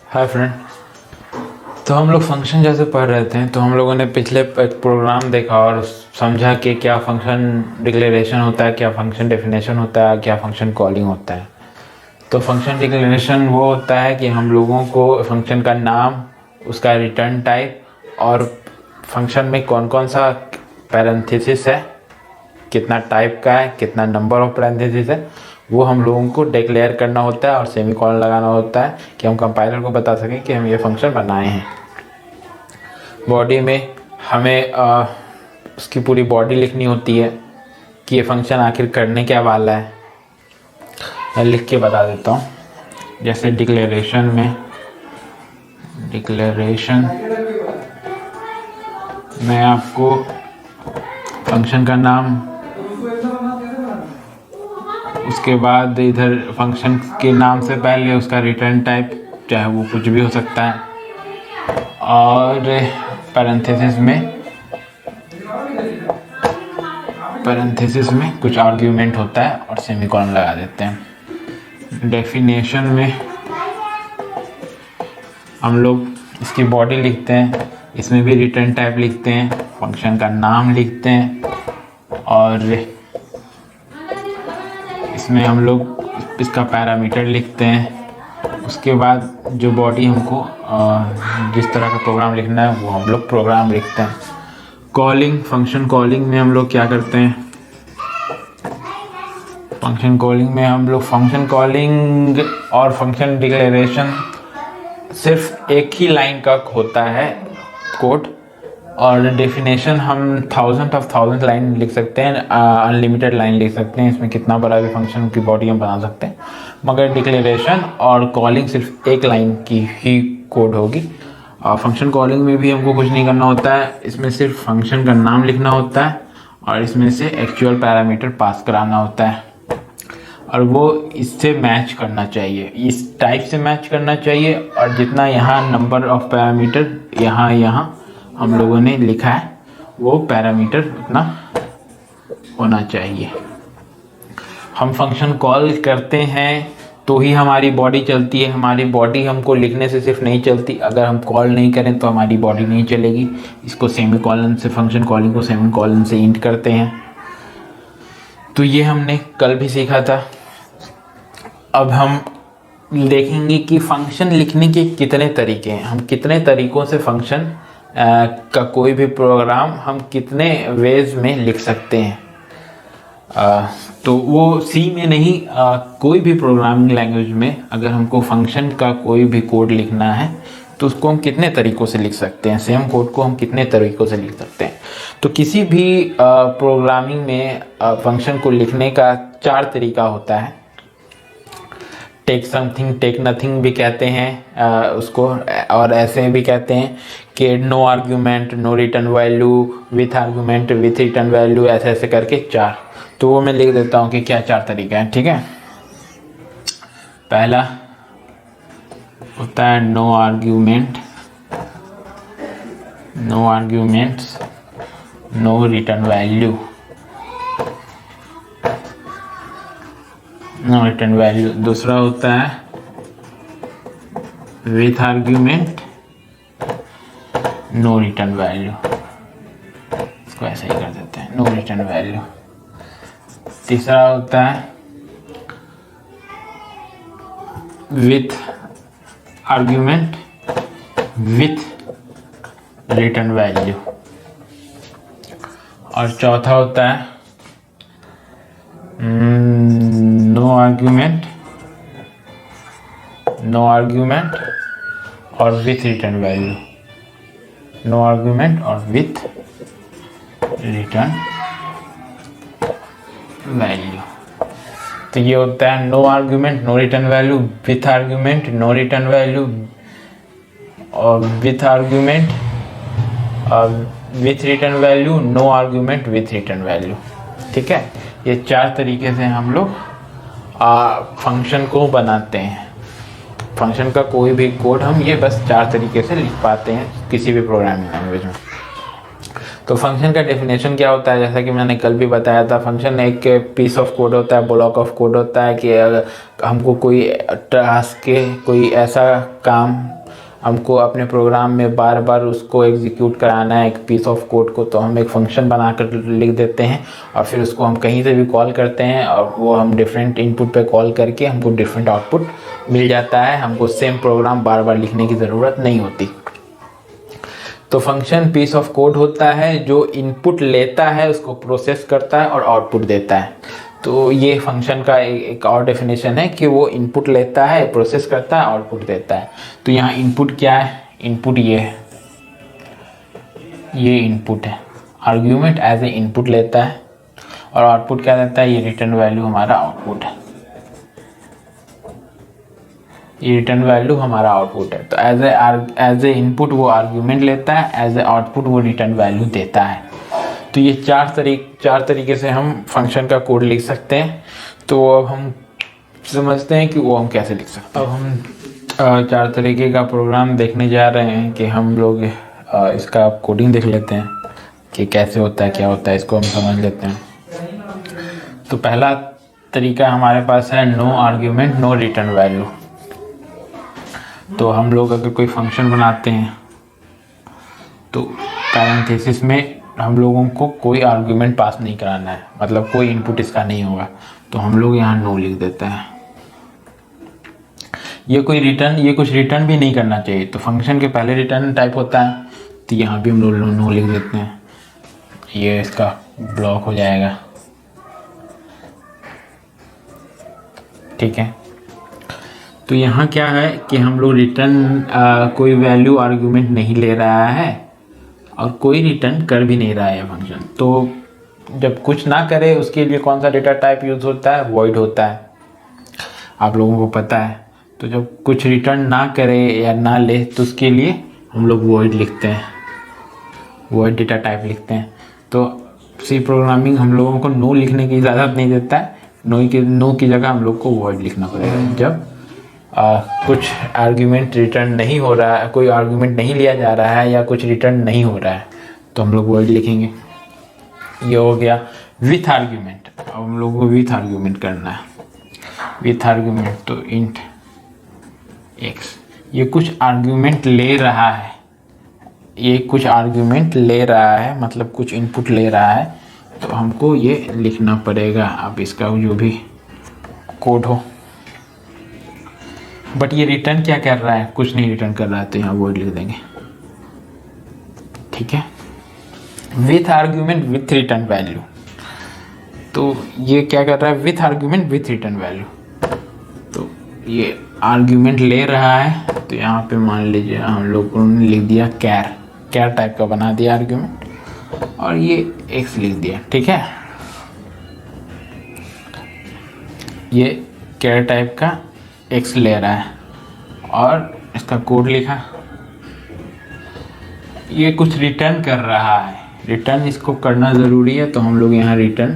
Hi friend. तो हम लोग फंक्शन जैसे पढ़ रहे थे तो हम लोगों ने पिछले एक प्रोग्राम देखा और समझा कि क्या फंक्शन डिक्लेरेशन होता है, क्या फंक्शन डेफिनेशन होता है, क्या फंक्शन कॉलिंग होता है। तो फंक्शन डिक्लेरेशन वो होता है कि हम लोगों को फंक्शन का नाम, उसका रिटर्न टाइप और फंक्शन में कौन कौन सा पैरेंथेसिस है, कितना टाइप का है, कितना नंबर ऑफ पैरेंथेसिस है, वो हम लोगों को डिक्लेयर करना होता है और सेमीकोलन लगाना होता है कि हम कंपाइलर को बता सकें कि हम ये फंक्शन बनाए हैं। बॉडी में हमें उसकी पूरी बॉडी लिखनी होती है कि ये फंक्शन आखिर करने क्या वाला है। मैं लिख के बता देता हूँ। जैसे डिक्लेरेशन में आपको फंक्शन का नाम, उसके बाद इधर फंक्शन के नाम से पहले उसका रिटर्न टाइप, चाहे वो कुछ भी हो सकता है, और पैरेंथेसिस में कुछ आर्ग्यूमेंट होता है और सेमीकोलन लगा देते हैं। डेफिनेशन में हम लोग इसकी बॉडी लिखते हैं, इसमें भी रिटर्न टाइप लिखते हैं, फंक्शन का नाम लिखते हैं और इसमें हम लोग इसका पैरामीटर लिखते हैं। उसके बाद जो बॉडी हमको जिस तरह का प्रोग्राम लिखना है वो हम लोग प्रोग्राम लिखते हैं। कॉलिंग, फंक्शन कॉलिंग में हम लोग क्या करते हैं? फंक्शन कॉलिंग में हम लोग फंक्शन कॉलिंग और फंक्शन डिक्लेरेशन सिर्फ एक ही लाइन का होता है कोड, और डेफिनेशन हम थाउजेंड लाइन लिख सकते हैं, अनलिमिटेड लाइन लिख सकते हैं। इसमें कितना बड़ा भी फंक्शन की बॉडी हम बना सकते हैं, मगर डिक्लेरेशन और कॉलिंग सिर्फ एक लाइन की ही कोड होगी। फंक्शन कॉलिंग में भी हमको कुछ नहीं करना होता है, इसमें सिर्फ फंक्शन का नाम लिखना होता है और इसमें से एक्चुअल पैरामीटर पास कराना होता है और वो इससे मैच करना चाहिए, इस टाइप से मैच करना चाहिए। और जितना यहाँ नंबर ऑफ पैरामीटर यहाँ हम लोगों ने लिखा है वो पैरामीटर उतना होना चाहिए। हम फंक्शन कॉल करते हैं तो ही हमारी बॉडी चलती है। हमारी बॉडी हमको लिखने से सिर्फ नहीं चलती, अगर हम कॉल नहीं करें तो हमारी बॉडी नहीं चलेगी। इसको सेमीकोलन से, फंक्शन कॉलिंग को सेमीकोलन से इंड करते हैं। तो ये हमने कल भी सीखा था। अब हम देखेंगे कि फंक्शन लिखने के कितने तरीके हैं, हम कितने तरीकों से फंक्शन का कोई भी प्रोग्राम हम कितने वेज में लिख सकते हैं। तो वो सी में नहीं, कोई भी प्रोग्रामिंग लैंग्वेज में अगर हमको फंक्शन का कोई भी कोड लिखना है तो उसको हम कितने तरीक़ों से लिख सकते हैं, सेम कोड को हम कितने तरीक़ों से लिख सकते हैं। तो किसी भी प्रोग्रामिंग में फंक्शन को लिखने का 4 तरीका होता है। टेक समथिंग, टेक नथिंग भी कहते हैं उसको, और ऐसे भी कहते हैं कि no argument, no return value, with argument, with return value, ऐसे ऐसे करके 4। तो वो मैं लिख देता हूँ कि क्या 4 तरीके हैं, ठीक है। पहला होता है no arguments, no return value, no return value. दूसरा होता है with argument, no return value, इसको ऐसे ही कर देते हैं, नो रिटर्न वैल्यू। तीसरा होता है with argument with return value. और चौथा होता है नो आर्ग्यूमेंट और with return value, no argument और विथ रिटर्न वैल्यू। तो ये होता है no argument, no return value, with argument, no return value, और with argument with return value, no argument with return value, ठीक है। ये 4 तरीके से हम लोग फंक्शन को बनाते हैं। फंक्शन का कोई भी कोड हम ये बस 4 तरीके से लिख पाते हैं किसी भी प्रोग्रामिंग लैंग्वेज में। तो फंक्शन का डेफिनेशन क्या होता है, जैसा कि मैंने कल भी बताया था, फंक्शन एक पीस ऑफ कोड होता है, ब्लॉक ऑफ कोड होता है कि अगर हमको कोई टास्क के, कोई ऐसा काम हमको अपने प्रोग्राम में बार बार उसको एग्जीक्यूट कराना है एक पीस ऑफ कोड को, तो हम एक फंक्शन बनाकर लिख देते हैं और फिर उसको हम कहीं से भी कॉल करते हैं और वो हम डिफरेंट इनपुट पे कॉल करके हमको डिफरेंट आउटपुट मिल जाता है। हमको सेम प्रोग्राम बार बार लिखने की ज़रूरत नहीं होती। तो फंक्शन पीस ऑफ कोड होता है जो इनपुट लेता है, उसको प्रोसेस करता है और आउटपुट देता है। तो ये फंक्शन का एक और डेफिनेशन है कि वो इनपुट लेता है, प्रोसेस करता है, आउटपुट देता है। तो यहाँ इनपुट क्या है? इनपुट ये है, ये इनपुट है, आर्ग्यूमेंट एज ए इनपुट लेता है और आउटपुट क्या देता है? ये रिटर्न वैल्यू हमारा आउटपुट है, ये रिटर्न वैल्यू हमारा आउटपुट है। तो एज ए इनपुट वो आर्ग्यूमेंट लेता है, एज ए आउटपुट वो रिटर्न वैल्यू देता है। तो ये चार तरीके से हम फंक्शन का कोड लिख सकते हैं। तो अब हम समझते हैं कि वो हम कैसे लिख सकते हैं। अब हम 4 तरीके का प्रोग्राम देखने जा रहे हैं कि हम लोग इसका कोडिंग देख लेते हैं कि कैसे होता है, क्या होता है, इसको हम समझ लेते हैं। तो पहला तरीका हमारे पास है no argument no return value. तो हम लोग अगर कोई फंक्शन बनाते हैं तो पैरेंथेसिस में हम लोगों को कोई आर्गुमेंट पास नहीं कराना है, मतलब कोई इनपुट इसका नहीं होगा, तो हम लोग यहाँ नो लिख देते हैं। ये कुछ रिटर्न भी नहीं करना चाहिए। तो फंक्शन के पहले रिटर्न टाइप होता है, तो यहाँ भी हम लोग नो लिख देते हैं। ये इसका ब्लॉक हो जाएगा, ठीक है। तो यहाँ क्या है कि हम लोग रिटर्न कोई वैल्यू आर्गुमेंट नहीं ले रहा है और कोई रिटर्न कर भी नहीं रहा है फंक्शन। तो जब कुछ ना करे उसके लिए कौन सा डेटा टाइप यूज़ होता है? वॉइड होता है, आप लोगों को पता है। तो जब कुछ रिटर्न ना करे या ना ले तो उसके लिए हम लोग वॉइड लिखते हैं, वॉइड डेटा टाइप लिखते हैं। तो सी प्रोग्रामिंग हम लोगों को नो लिखने की इजाज़त नहीं देता है। नो की जगह हम लोग को वॉइड लिखना पड़ेगा। जब कुछ आर्ग्यूमेंट रिटर्न नहीं हो रहा है, कोई आर्ग्यूमेंट नहीं लिया जा रहा है या कुछ रिटर्न नहीं हो रहा है, तो हम लोग वॉइड लिखेंगे। ये हो गया विथ आर्ग्यूमेंट। अब हम लोग को विथ आर्ग्यूमेंट करना है। विथ आर्ग्यूमेंट तो इंट एक्स, ये कुछ आर्ग्यूमेंट ले रहा है, ये कुछ आर्ग्यूमेंट ले रहा है, मतलब कुछ इनपुट ले रहा है, तो हमको ये लिखना पड़ेगा। अब इसका जो भी कोड हो, बट ये रिटर्न क्या कर रहा है? कुछ नहीं रिटर्न कर रहा है, तो यहाँ वॉइड लिख देंगे, ठीक है। With argument with return value, तो ये क्या कर रहा है? With argument with return value. तो ये आर्ग्यूमेंट ले रहा है, तो यहाँ पे मान लीजिए हम लोग ने लिख दिया कैर टाइप का बना दिया आर्ग्यूमेंट, और ये एक्स लिख दिया, ठीक है। ये कैर टाइप का एक्स ले रहा है और इसका कोड लिखा। ये कुछ रिटर्न कर रहा है, रिटर्न इसको करना ज़रूरी है, तो हम लोग यहाँ रिटर्न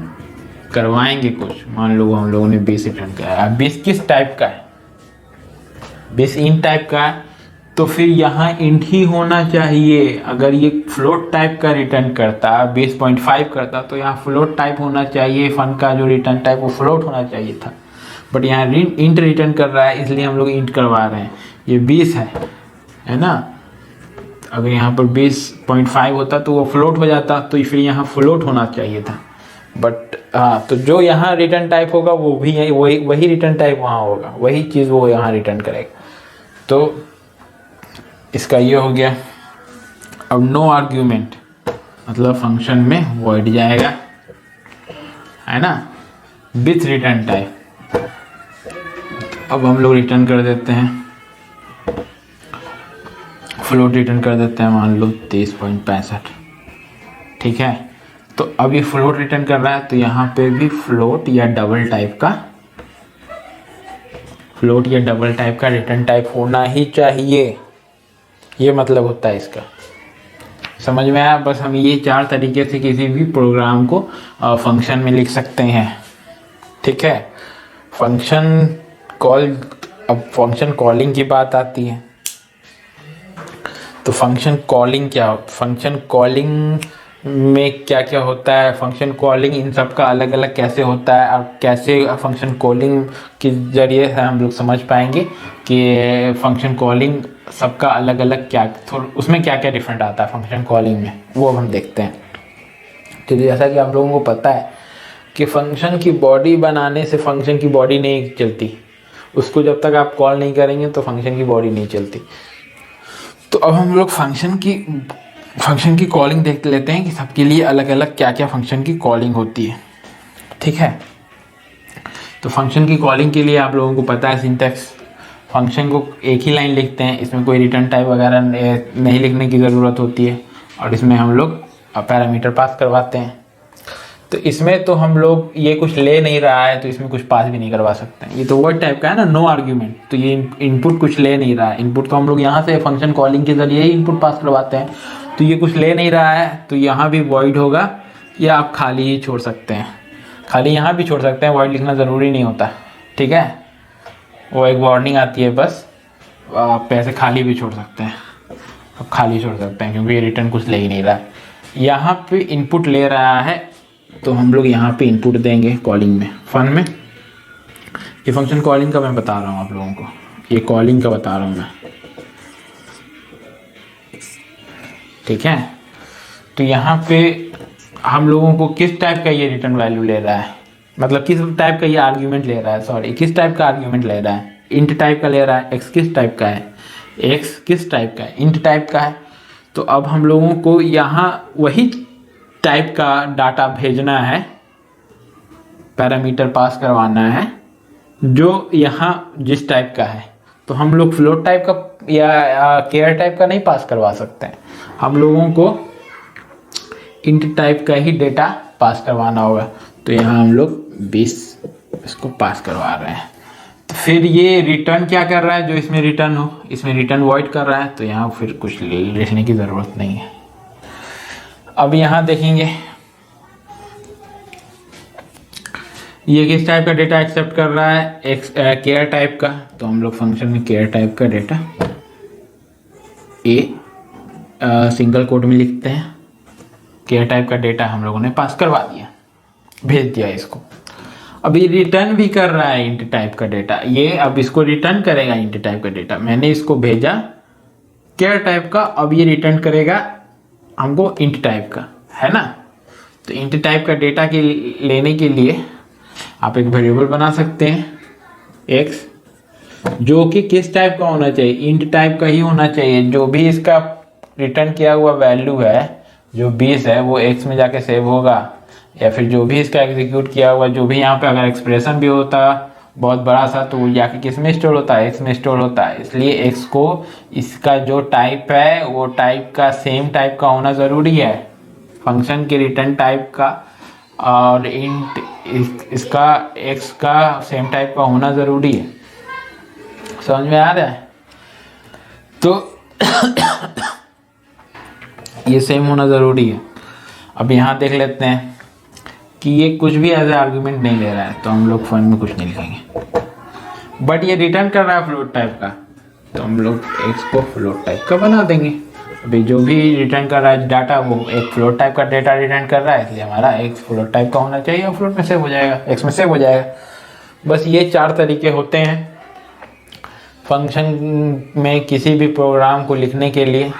करवाएंगे कुछ। मान लो हम लोगों ने 20 रिटर्न किया है। 20 किस टाइप का है? 20 इंट टाइप का है, तो फिर यहाँ इंट ही होना चाहिए। अगर ये फ्लोट टाइप का रिटर्न करता, 20.5 करता, तो यहाँ फ्लोट टाइप होना चाहिए। फन का जो रिटर्न टाइप वो फ्लोट होना चाहिए था, बट यहाँ इंट रिटर्न कर रहा है, इसलिए हम लोग इंट करवा रहे हैं। ये 20 है ना। अगर यहाँ पर 20.5 होता तो वो फ्लोट हो जाता, तो फिर यहाँ फ्लोट होना चाहिए था। बट हाँ, तो जो यहाँ रिटर्न टाइप होगा वो भी वही रिटर्न टाइप वहाँ होगा, वही चीज़ वो यहाँ रिटर्न करेगा। तो इसका ये हो गया। अब नो आर्ग्यूमेंट मतलब फंक्शन में वॉइड जाएगा, है ना, विथ रिटर्न टाइप। अब हम लोग रिटर्न कर देते हैं, फ्लोट रिटर्न कर देते हैं, मान लो 23.65, ठीक है। तो अब ये फ्लोट रिटर्न कर रहा है, तो यहाँ पे भी फ्लोट या डबल टाइप का रिटर्न टाइप होना ही चाहिए। ये मतलब होता है इसका, समझ में आया? बस हम ये 4 तरीके से किसी भी प्रोग्राम को फंक्शन में लिख सकते हैं, ठीक है। अब फंक्शन कॉलिंग की बात आती है। तो फंक्शन कॉलिंग क्या हो? फंक्शन कॉलिंग में क्या क्या होता है, फंक्शन कॉलिंग इन सब का अलग अलग कैसे होता है और कैसे फंक्शन कॉलिंग के ज़रिए से हम लोग समझ पाएंगे कि फंक्शन कॉलिंग सबका अलग अलग क्या उसमें क्या क्या डिफरेंट आता है फंक्शन कॉलिंग में, वो अब हम देखते हैं। तो जैसा कि आप लोगों को पता है कि फंक्शन की बॉडी बनाने से फंक्शन की बॉडी नहीं चलती, उसको जब तक आप कॉल नहीं करेंगे तो फंक्शन की बॉडी नहीं चलती। तो अब हम लोग फंक्शन की कॉलिंग देख लेते हैं कि सबके लिए अलग अलग क्या क्या फंक्शन की कॉलिंग होती है, ठीक है। तो फंक्शन की कॉलिंग के लिए आप लोगों को पता है सिंटैक्स, फंक्शन को एक ही लाइन लिखते हैं, इसमें कोई रिटर्न टाइप वगैरह नहीं लिखने की ज़रूरत होती है, और इसमें हम लोग पैरामीटर पास करवाते हैं। तो इसमें तो हम लोग ये कुछ ले नहीं रहा है तो इसमें कुछ पास भी नहीं करवा सकते हैं, ये तो वर्ड टाइप का है ना, नो आर्ग्यूमेंट। तो ये इनपुट कुछ ले नहीं रहा है, इनपुट तो हम लोग यहाँ से फंक्शन कॉलिंग के जरिए ही इनपुट पास करवाते हैं। तो ये कुछ ले नहीं रहा है तो यहाँ भी वॉइड होगा, या आप खाली ही छोड़ सकते हैं, खाली यहाँ भी छोड़ सकते हैं, वॉइड लिखना ज़रूरी नहीं होता, ठीक है। वो एक वार्निंग आती है बस, आप ऐसे खाली भी छोड़ सकते हैं, आप खाली छोड़ सकते हैं क्योंकि ये रिटर्न कुछ ले ही नहीं रहा है। यहाँ पे इनपुट ले रहा है तो हम लोग यहाँ पे इनपुट देंगे कॉलिंग में, फन में। ये फंक्शन कॉलिंग का मैं बता रहा हूँ आप लोगों को, ये कॉलिंग का बता रहा हूँ मैं, ठीक है। तो यहाँ पे हम लोगों को किस टाइप का ये रिटर्न वैल्यू ले रहा है, मतलब किस टाइप का ये आर्ग्यूमेंट ले रहा है, सॉरी किस टाइप का आर्ग्यूमेंट ले रहा है, इंट टाइप का ले रहा है। एक्स किस टाइप का है, एक्स किस टाइप का है, इंट टाइप का है। तो अब हम लोगों को यहाँ वही टाइप का डाटा भेजना है, पैरामीटर पास करवाना है जो यहाँ जिस टाइप का है। तो हम लोग फ्लोट टाइप का या केयर टाइप का नहीं पास करवा सकते हैं, हम लोगों को इंट टाइप का ही डेटा पास करवाना होगा। तो यहाँ हम लोग 20 इसको पास करवा रहे हैं। तो फिर ये रिटर्न क्या कर रहा है, जो इसमें रिटर्न हो, इसमें रिटर्न वॉइड कर रहा है, तो यहाँ फिर कुछ लिखने की ज़रूरत नहीं है। अब यहाँ देखेंगे ये किस टाइप का डेटा एक्सेप्ट कर रहा है, केयर टाइप का। तो हम लोग फंक्शन में केयर टाइप का डेटा सिंगल कोट में लिखते हैं, केयर टाइप का डेटा हम लोगों ने पास करवा दिया, भेज दिया इसको। अब ये रिटर्न भी कर रहा है इंट टाइप का डेटा, ये अब इसको रिटर्न करेगा इंट टाइप का डेटा। मैंने इसको भेजा केयर टाइप का, अब ये रिटर्न करेगा हमको इंट टाइप का, है ना। तो इंट टाइप का डेटा के लेने के लिए आप एक वेरिएबल बना सकते हैं x, जो कि किस टाइप का होना चाहिए, इंट टाइप का ही होना चाहिए। जो भी इसका रिटर्न किया हुआ वैल्यू है, जो 20 है, वो x में जाके सेव होगा, या फिर जो भी इसका एग्जीक्यूट किया हुआ, जो भी यहाँ पे अगर एक्सप्रेशन भी होता बहुत बड़ा सा तो वो जाके किस में स्टोर होता है, x में स्टोर होता है। इसलिए x को इसका जो टाइप है वो टाइप का सेम टाइप का होना ज़रूरी है, फंक्शन के रिटर्न टाइप का, और इंट इसका x का सेम टाइप का होना ज़रूरी है। समझ में आ रहा है। तो ये सेम होना ज़रूरी है। अब यहाँ देख लेते हैं कि ये कुछ भी एज ए आर्गूमेंट नहीं ले रहा है, तो हम लोग फन में कुछ नहीं लिखेंगे, बट ये रिटर्न कर रहा है फ्लोट टाइप का, तो हम लोग x को फ्लोट टाइप का बना देंगे। अभी जो भी रिटर्न कर रहा है डाटा वो एक फ्लोट टाइप का डेटा रिटर्न कर रहा है, इसलिए हमारा x फ्लोट टाइप का होना चाहिए और फ्लोट में सेव हो जाएगा, x में सेव हो जाएगा। बस ये 4 तरीके होते हैं फंक्शन में किसी भी प्रोग्राम को लिखने के लिए।